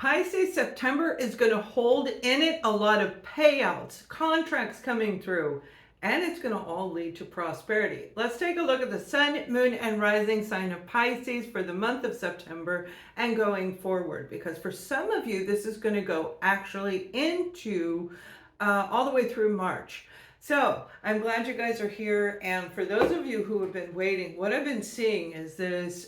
Pisces, September is going to hold in it a lot of payouts, contracts coming through, and it's going to all lead to prosperity. Let's take a look at the sun, moon, and rising sign of Pisces for the month of September and going forward, because for some of you, this is going to go actually into all the way through March. So I'm glad you guys are here. And for those of you who have been waiting, what I've been seeing is this,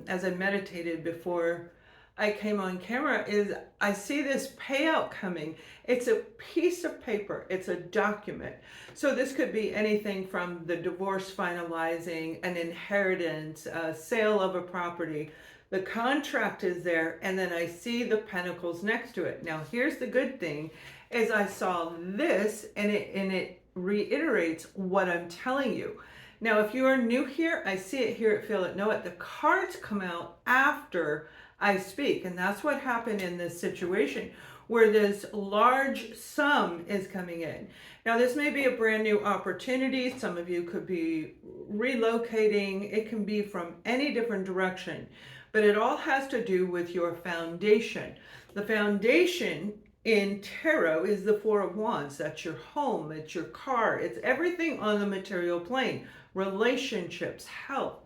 as I meditated before I came on camera, is I see this payout coming. It's a piece of paper. It's a document. So this could be anything from the divorce finalizing, an inheritance, a sale of a property. The contract is there, and then I see the pentacles next to it. Now, here's the good thing, is I saw this, and it reiterates what I'm telling you. Now, if you are new here, I see it, hear it, feel it, know it. The cards come out after I speak, and that's what happened in this situation where this large sum is coming in. Now, this may be a brand new opportunity. Some of you could be relocating. It can be from any different direction, but it all has to do with your foundation. The foundation in tarot is the Four of Wands. That's your home, it's your car, it's everything on the material plane, relationships, health,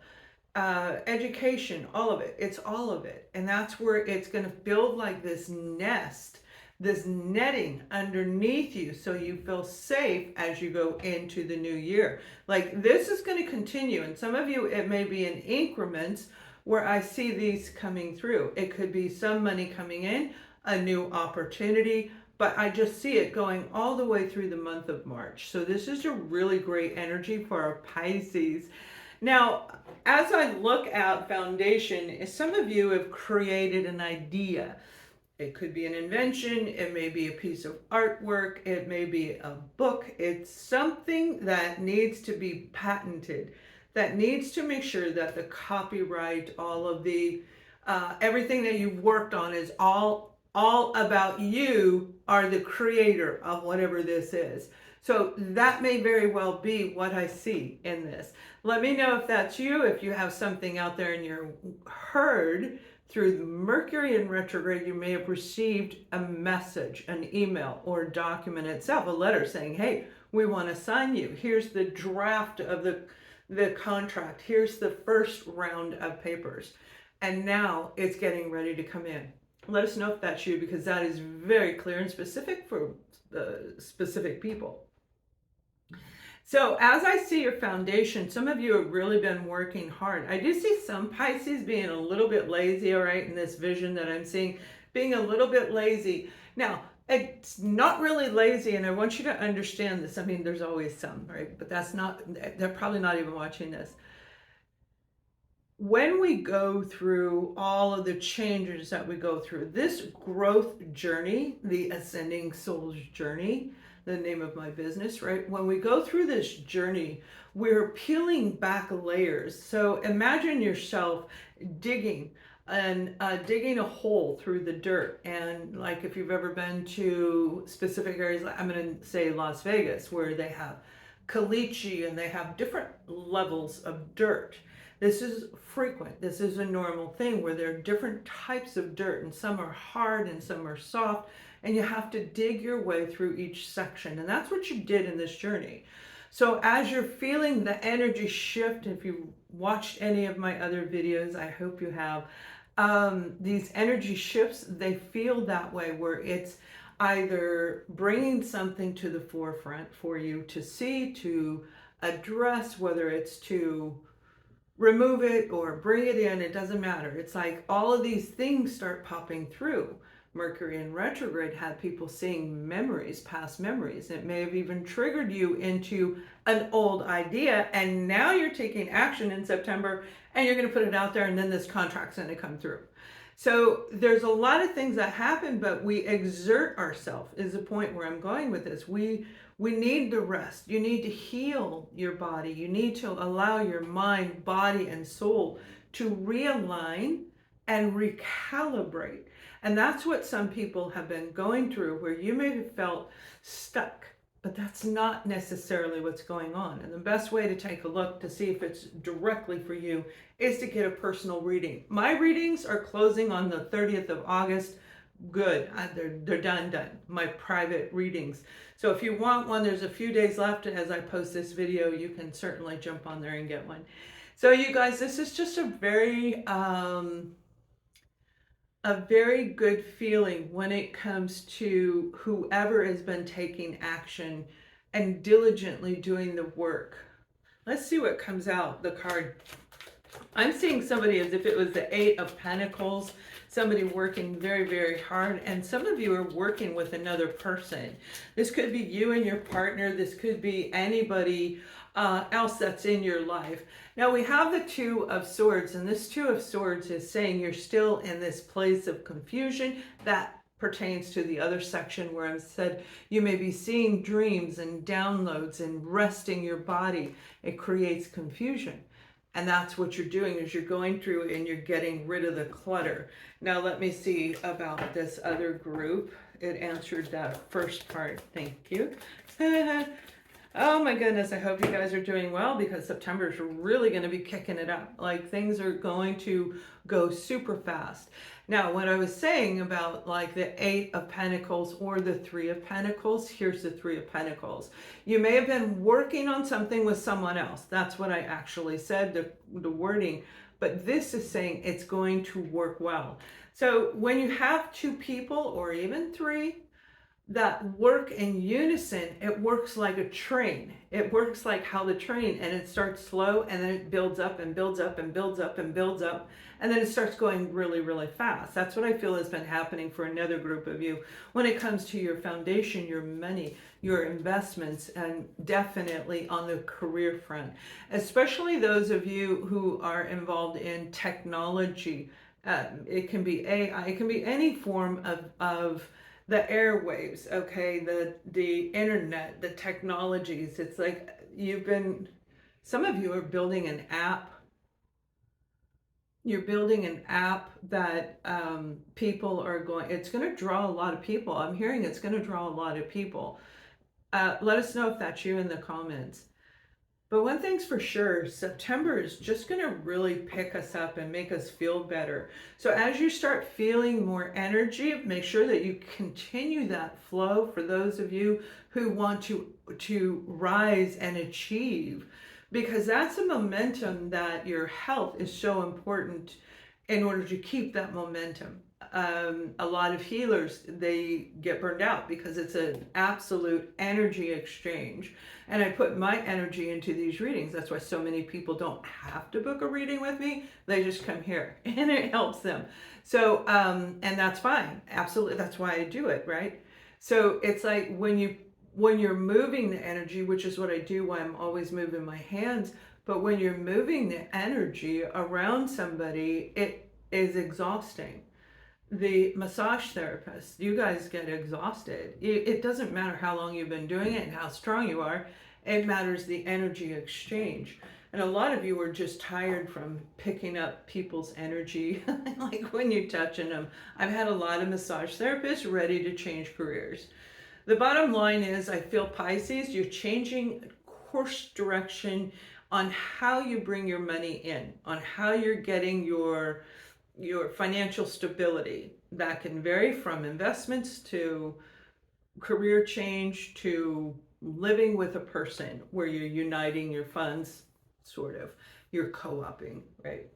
education, all of it. It's all of it. And that's where it's going to build like this nest, this netting underneath you, so you feel safe as you go into the new year. Like, this is going to continue. And some of you, it may be in increments where I see these coming through. It could be some money coming in, a new opportunity, but I just see it going all the way through the month of March. So this is a really great energy for our Pisces. Now, as I look at foundation, some of you have created an idea. It could be an invention, it may be a piece of artwork, it may be a book. It's something that needs to be patented, that needs to make sure that the copyright, all of the, everything that you've worked on is all about you, are the creator of whatever this is. So that may very well be what I see in this. Let me know if that's you, if you have something out there and you're heard through the Mercury in retrograde, you may have received a message, an email, or document itself, a letter saying, hey, we want to sign you. Here's the draft of the contract. Here's the first round of papers. And now it's getting ready to come in. Let us know if that's you, because that is very clear and specific for specific people. So as I see your foundation, some of you have really been working hard. I do see some Pisces being a little bit lazy, all right, in this vision that I'm seeing, being a little bit lazy. Now, it's not really lazy, and I want you to understand this. I mean, there's always some, right? But that's not, they're probably not even watching this. When we go through all of the changes that we go through, this growth journey, the ascending soul's journey, the name of my business, right? When we go through this journey, we're peeling back layers. So imagine yourself digging a hole through the dirt. And like, if you've ever been to specific areas, I'm going to say Las Vegas, where they have caliche and they have different levels of dirt. This is frequent. This is a normal thing where there are different types of dirt, and some are hard and some are soft, and you have to dig your way through each section. And that's what you did in this journey. So as you're feeling the energy shift, if you watched any of my other videos, I hope you have, these energy shifts, they feel that way, where it's either bringing something to the forefront for you to see, to address, whether it's to remove it or bring it in, it doesn't matter. It's like all of these things start popping through. Mercury in retrograde had people seeing memories, past memories. It may have even triggered you into an old idea, and now you're taking action in September, and you're going to put it out there, and then this contract's going to come through. So there's a lot of things that happen, but we exert ourselves is the point where I'm going with this. We need the rest. You need to heal your body. You need to allow your mind, body, and soul to realign and recalibrate. And that's what some people have been going through, where you may have felt stuck, but that's not necessarily what's going on. And the best way to take a look to see if it's directly for you is to get a personal reading. My readings are closing on the 30th of August, good. They're done. My private readings. So if you want one, there's a few days left as I post this video. You can certainly jump on there and get one. So you guys, this is just a very good feeling when it comes to whoever has been taking action and diligently doing the work. Let's see what comes out, the card. I'm seeing somebody as if it was the Eight of Pentacles, somebody working very, very hard, and some of you are working with another person. This could be you and your partner. This could be anybody else that's in your life. Now we have the Two of Swords, and this Two of Swords is saying you're still in this place of confusion. That pertains to the other section where I've said you may be seeing dreams and downloads and resting your body. It creates confusion. And that's what you're doing, is you're going through and you're getting rid of the clutter. Now let me see about this other group. It answered that first part. Thank you. Oh my goodness, I hope you guys are doing well, because September is really going to be kicking it up. Like, things are going to go super fast. Now, what I was saying about like the Eight of Pentacles or the Three of Pentacles, here's the Three of Pentacles. You may have been working on something with someone else. That's what I actually said, the wording. But this is saying it's going to work well. So when you have two people or even three that work in unison, it works like a train. It works like how the train, and it starts slow and then it builds up and builds up and builds up and builds up, and then it starts going really, really fast. That's what I feel has been happening for another group of you when it comes to your foundation, your money, your investments, and definitely on the career front, especially those of you who are involved in technology. It can be AI, it can be any form of the airwaves, okay, the internet, the technologies. It's like some of you are building an app. You're building an app that people are it's going to draw a lot of people. I'm hearing it's going to draw a lot of people. Let us know if that's you in the comments. But one thing's for sure, September is just going to really pick us up and make us feel better. So as you start feeling more energy, make sure that you continue that flow for those of you who want to rise and achieve, because that's a momentum that your health is so important in order to keep that momentum. A lot of healers, they get burned out because it's an absolute energy exchange. And I put my energy into these readings. That's why so many people don't have to book a reading with me. They just come here and it helps them. So, and that's fine. Absolutely. That's why I do it, right? So it's like when you're moving the energy, which is what I do, why I'm always moving my hands. But when you're moving the energy around somebody, it is exhausting. The massage therapist, you guys get exhausted. It doesn't matter how long you've been doing it and how strong you are. It matters the energy exchange. And a lot of you are just tired from picking up people's energy, like when you're touching them. I've had a lot of massage therapists ready to change careers. The bottom line is, I feel Pisces, you're changing course direction on how you bring your money in, on how you're getting your financial stability. That can vary from investments to career change to living with a person where you're uniting your funds, sort of. You're co-oping, right?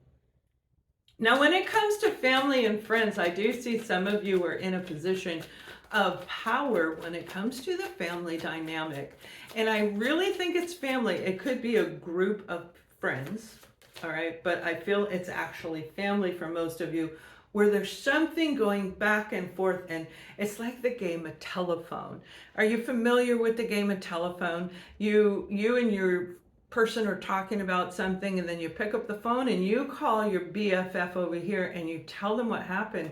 Now, when it comes to family and friends, I do see some of you are in a position of power when it comes to the family dynamic. And I really think it's family. It could be a group of friends, all right, but I feel it's actually family for most of you, where there's something going back and forth, and it's like the game of telephone. Are you familiar with the game of telephone? You and your person are talking about something, and then you pick up the phone and you call your BFF over here and you tell them what happened.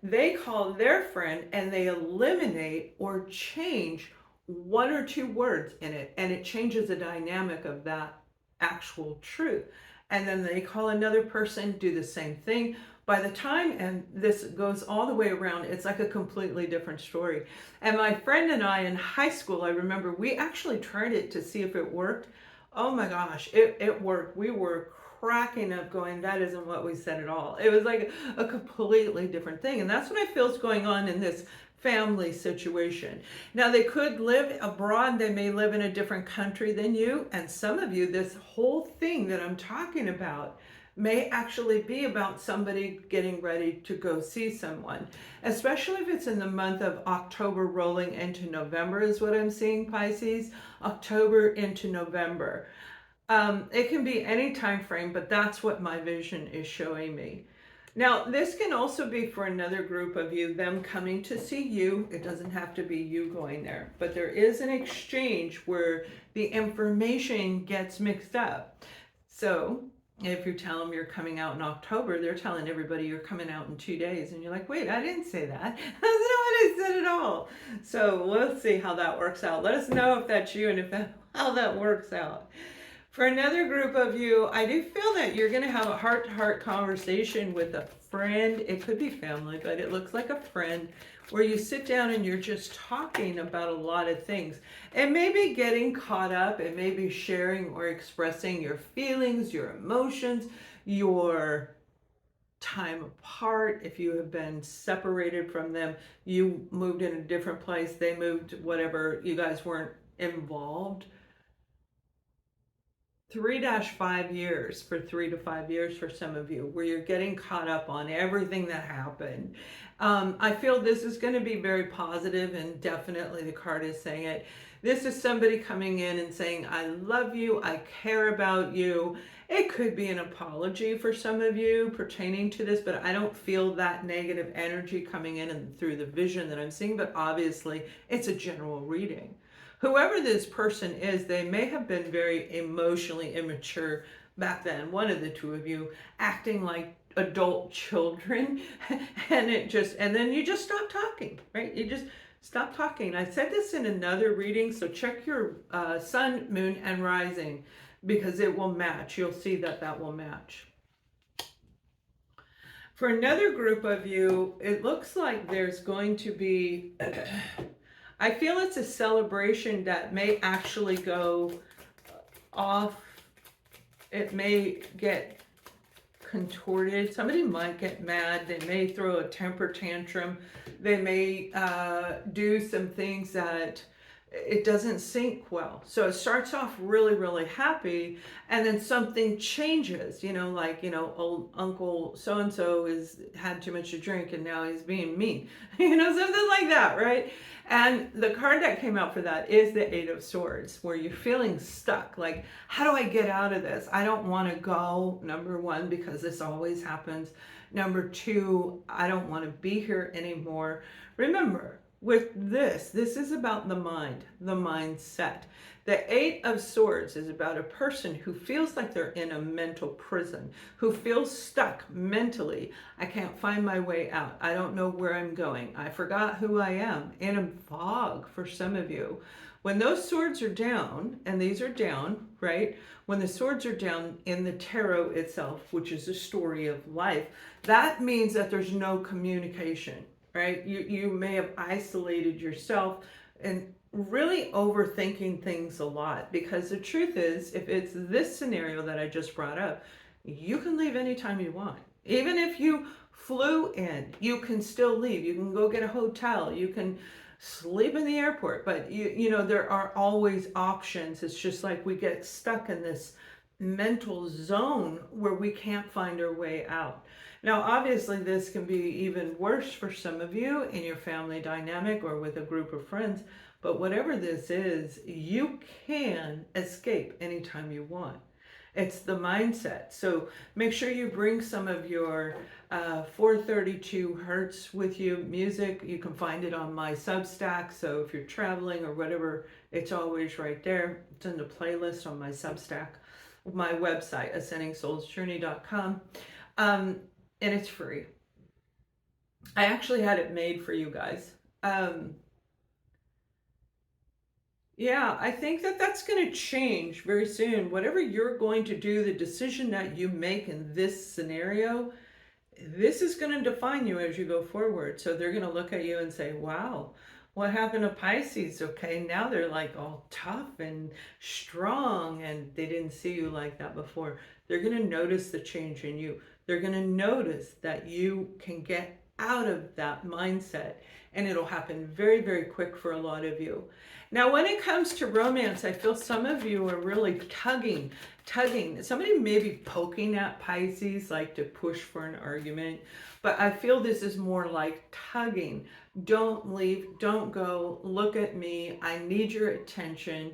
They call their friend and they eliminate or change one or two words in it, and it changes the dynamic of that actual truth. And then they call another person, do the same thing. By the time, and this goes all the way around, it's like a completely different story. And my friend and I in high school, I remember we actually tried it to see if it worked. Oh my gosh, it worked. We were cracking up going, that isn't what we said at all. It was like a completely different thing. And that's what I feel is going on in this family situation. Now, they could live abroad. They may live in a different country than you. And some of you, this whole thing that I'm talking about may actually be about somebody getting ready to go see someone, especially if it's in the month of October rolling into November is what I'm seeing, Pisces. October into November. It can be any time frame, but that's what my vision is showing me. Now, this can also be for another group of you, them coming to see you. It doesn't have to be you going there, but there is an exchange where the information gets mixed up. So if you tell them you're coming out in October, they're telling everybody you're coming out in 2 days. And you're like, wait, I didn't say that. That's not what I said at all. So we'll see how that works out. Let us know if that's you and how that works out. For another group of you, I do feel that you're going to have a heart-to-heart conversation with a friend. It could be family, but it looks like a friend where you sit down and you're just talking about a lot of things. It may be getting caught up. It may be sharing or expressing your feelings, your emotions, your time apart. If you have been separated from them, you moved in a different place, they moved, whatever, you guys weren't involved. 3-5 years, for 3 to 5 years for some of you, where you're getting caught up on everything that happened. I feel this is going to be very positive, and definitely the card is saying it. This is somebody coming in and saying, I love you, I care about you. It could be an apology for some of you pertaining to this, but I don't feel that negative energy coming in and through the vision that I'm seeing, but obviously it's a general reading. Whoever this person is, they may have been very emotionally immature back then, one of the two of you, acting like adult children, and then you just stop talking, right? You just stop talking. I said this in another reading, so check your sun, moon, and rising, because it will match. You'll see that that will match. For another group of you, it looks like there's going to be I feel it's a celebration that may actually go off. It may get contorted. Somebody might get mad. They may throw a temper tantrum. They may do some things that it doesn't sync well. So it starts off really, really happy, and then something changes, like, old Uncle so-and-so had too much to drink and now he's being mean, something like that, right? And the card that came out for that is the 8 of Swords, where you're feeling stuck. Like, how do I get out of this? I don't want to go, number one, because this always happens. Number two, I don't want to be here anymore. Remember, with this is about the mind, the mindset. The 8 of Swords is about a person who feels like they're in a mental prison, who feels stuck mentally. I can't find my way out. I don't know where I'm going. I forgot who I am. In a fog for some of you. When those swords are down, and these are down, right? When the swords are down in the tarot itself, which is a story of life, that means that there's no communication. Right? You may have isolated yourself and really overthinking things a lot, because the truth is, if it's this scenario that I just brought up, you can leave anytime you want. Even if you flew in, you can still leave. You can go get a hotel. You can sleep in the airport, but there are always options. It's just like we get stuck in this mental zone where we can't find our way out. Now, obviously, this can be even worse for some of you in your family dynamic or with a group of friends, but whatever this is, you can escape anytime you want. It's the mindset. So make sure you bring some of your 432 hertz with you, music. You can find it on my Substack. So if you're traveling or whatever, it's always right there. It's in the playlist on my Substack, my website, ascendingsoulsjourney.com. And it's free. I actually had it made for you guys. Yeah, I think that's going to change very soon. Whatever you're going to do, the decision that you make in this scenario, this is going to define you as you go forward. So they're going to look at you and say, wow, What happened to Pisces? Okay, now they're like all tough and strong, and they didn't see you like that before. They're going to notice the change in you. They're going to notice that you can get out of that mindset, and it'll happen very, very quick for a lot of you. Now, when it comes to romance, I feel some of you are really tugging. Somebody may be poking at Pisces, like to push for an argument, but I feel this is more like tugging. Don't leave, don't go, look at me, I need your attention,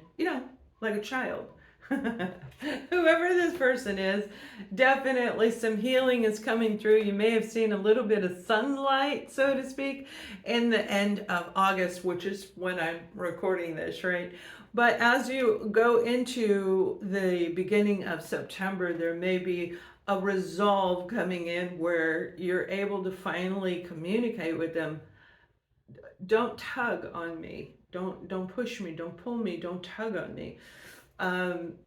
like a child. Whoever this person is, definitely some healing is coming through. You may have seen a little bit of sunlight, so to speak, in the end of August, which is when I'm recording this, right? But as you go into the beginning of September, there may be a resolve coming in where you're able to finally communicate with them. Don't tug on me. Don't push me. Don't pull me. Don't tug on me.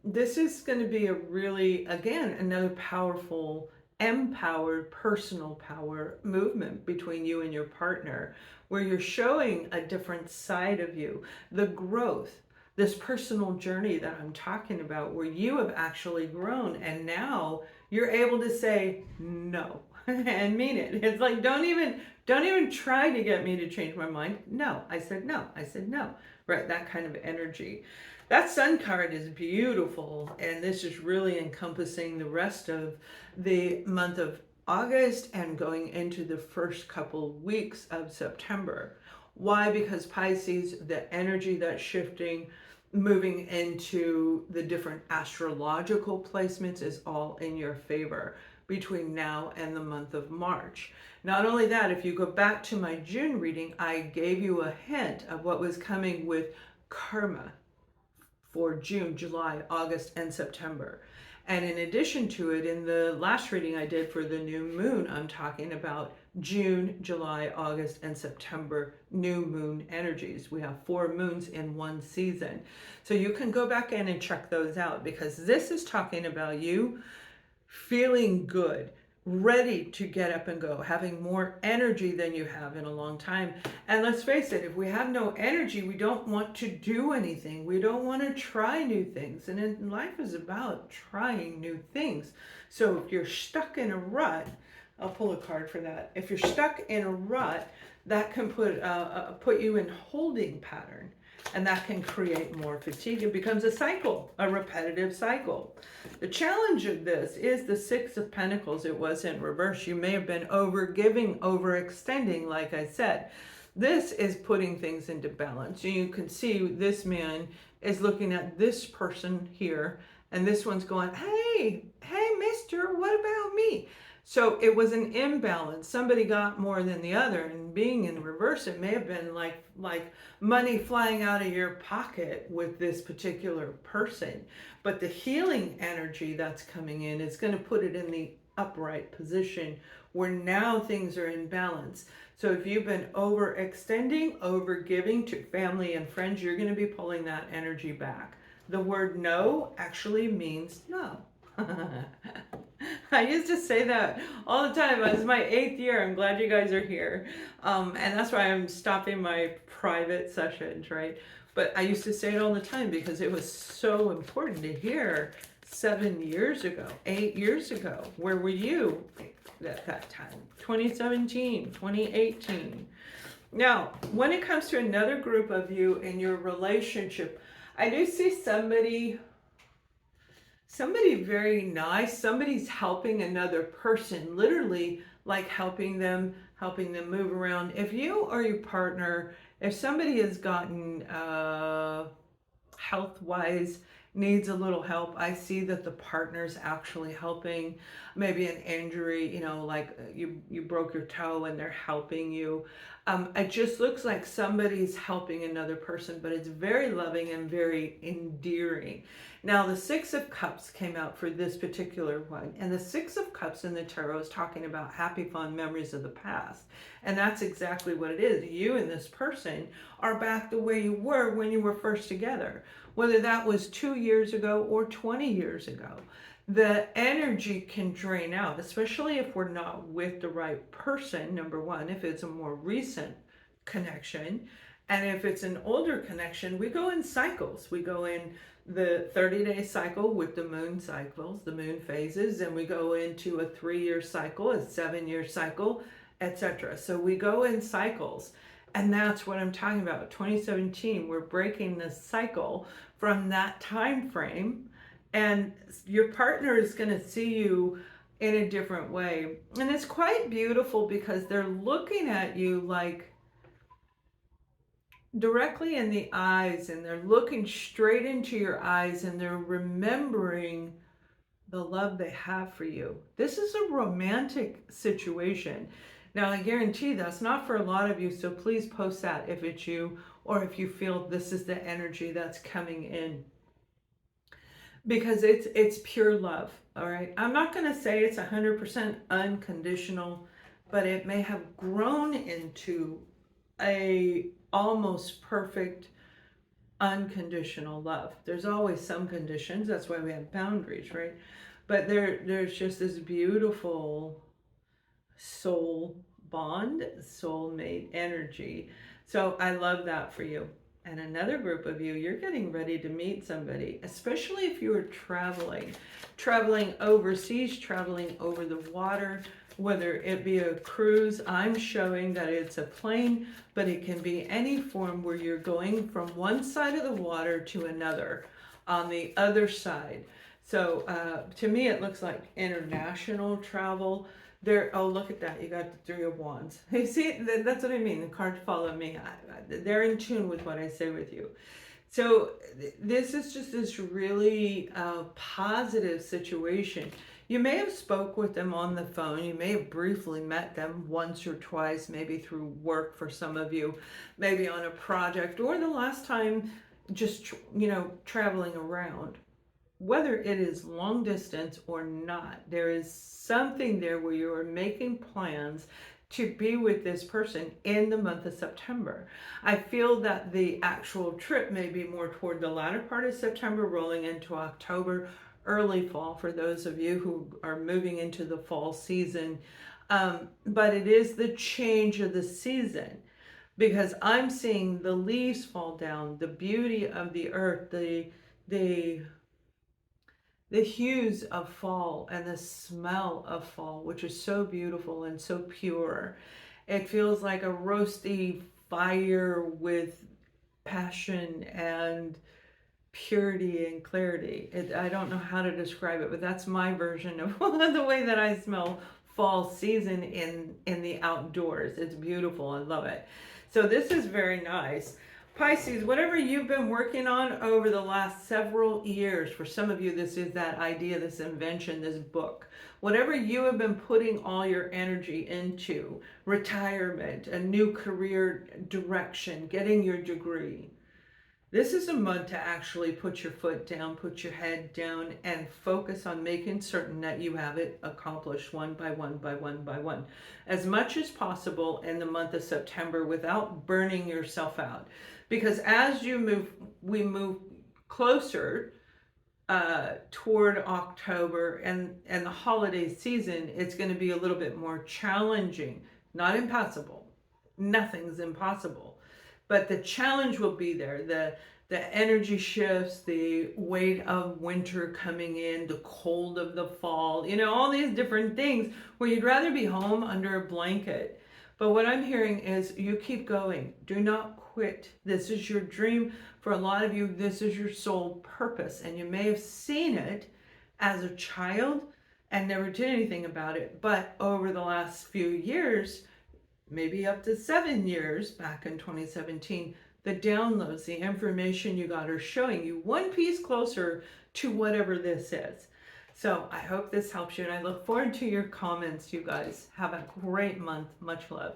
This is going to be a really, again, another powerful, empowered, personal power movement between you and your partner, where you're showing a different side of you, the growth, this personal journey that I'm talking about, where you have actually grown, and now you're able to say no and mean it. It's like, don't even try to get me to change my mind. No, I said no. I said no. Right, that kind of energy. That sun card is beautiful, and this is really encompassing the rest of the month of August and going into the first couple weeks of September. Why? Because Pisces, the energy that's shifting, moving into the different astrological placements is all in your favor between now and the month of March. Not only that, if you go back to my June reading, I gave you a hint of what was coming with karma for June, July, August, and September. And in addition to it, in the last reading I did for the new moon, I'm talking about June, July, August, and September new moon energies. We have 4 moons in one season. So you can go back in and check those out, because this is talking about you feeling good, ready to get up and go, having more energy than you have in a long time. And let's face it, if we have no energy, we don't want to do anything. We don't want to try new things. And life is about trying new things. So if you're stuck in a rut, I'll pull a card for that. If you're stuck in a rut, that can put you in holding pattern. And that can create more fatigue. It becomes a cycle, a repetitive cycle. The challenge of this is the 6 of Pentacles. It was in reverse. You may have been overgiving, overextending, like I said. This is putting things into balance. You can see this man is looking at this person here, and this one's going, hey, mister, what about me? So it was an imbalance. Somebody got more than the other, and being in reverse, it may have been like money flying out of your pocket with this particular person. But the healing energy that's coming in is going to put it in the upright position where now things are in balance. So if you've been overextending, overgiving to family and friends, you're going to be pulling that energy back. The word no actually means no. I used to say that all the time. It's my 8th year. I'm glad you guys are here. And that's why I'm stopping my private sessions, right? But I used to say it all the time because it was so important to hear 7 years ago, 8 years ago. Where were you at that time? 2017, 2018. Now, when it comes to another group of you in your relationship, I do see somebody very nice. Somebody's helping another person, literally like helping them move around. If you or your partner, if somebody has gotten health-wise, needs a little help, I see that the partner's actually helping. Maybe an injury, like you broke your toe and they're helping you. It just looks like somebody's helping another person, but it's very loving and very endearing. Now, the 6 of Cups came out for this particular one, and the 6 of Cups in the tarot is talking about happy, fond memories of the past. And that's exactly what it is. You and this person are back the way you were when you were first together, whether that was 2 years ago or 20 years ago. The energy can drain out, especially if we're not with the right person, number one, if it's a more recent connection. And if it's an older connection, we go in cycles. We go in the 30-day cycle with the moon cycles, the moon phases, and we go into a 3-year cycle, a 7-year cycle, etc. So we go in cycles. And that's what I'm talking about. 2017, we're breaking this cycle from that time frame, and your partner is going to see you in a different way. And it's quite beautiful because they're looking at you like directly in the eyes, and they're looking straight into your eyes, and they're remembering the love they have for you. This is a romantic situation. Now, I guarantee that's not for a lot of you, so please post that if it's you, or if you feel this is the energy that's coming in. Because it's pure love, all right? I'm not going to say it's 100% unconditional, but it may have grown into a almost perfect unconditional love. There's always some conditions, that's why we have boundaries, right? But there's just this beautiful soul bond, soulmate energy. So I love that for you. And another group of you, you're getting ready to meet somebody, especially if you're traveling overseas, traveling over the water, whether it be a cruise. I'm showing that it's a plane, but it can be any form where you're going from one side of the water to another on the other side. So to me, it looks like international travel. There, oh, look at that. You got the 3 of Wands. You see, that's what I mean. The cards follow me. They're in tune with what I say with you. So this is just this really positive situation. You may have spoke with them on the phone. You may have briefly met them once or twice, maybe through work for some of you, maybe on a project, or the last time just, traveling around. Whether it is long distance or not, there is something there where you are making plans to be with this person in the month of September. I feel that the actual trip may be more toward the latter part of September, rolling into October, early fall for those of you who are moving into the fall season. But it is the change of the season, because I'm seeing the leaves fall down, the beauty of the earth, the hues of fall and the smell of fall, which is so beautiful and so pure. It feels like a roasty fire with passion and purity and clarity. I don't know how to describe it, but that's my version of the way that I smell fall season in the outdoors. It's beautiful. I love it. So this is very nice. Pisces, whatever you've been working on over the last several years, for some of you, this is that idea, this invention, this book. Whatever you have been putting all your energy into, retirement, a new career direction, getting your degree. This is a month to actually put your foot down, put your head down, and focus on making certain that you have it accomplished one by one by one by one, as much as possible in the month of September without burning yourself out. Because as we move closer toward October and the holiday season, it's going to be a little bit more challenging. Not impossible. Nothing's impossible. But the challenge will be there. The energy shifts, the weight of winter coming in, the cold of the fall, all these different things where you'd rather be home under a blanket. But what I'm hearing is you keep going. Do not quit. This is your dream. For a lot of you, this is your soul purpose. And you may have seen it as a child and never did anything about it. But over the last few years, maybe up to 7 years back in 2017, the downloads, the information you got are showing you one piece closer to whatever this is. So I hope this helps you, and I look forward to your comments, you guys. Have a great month. Much love.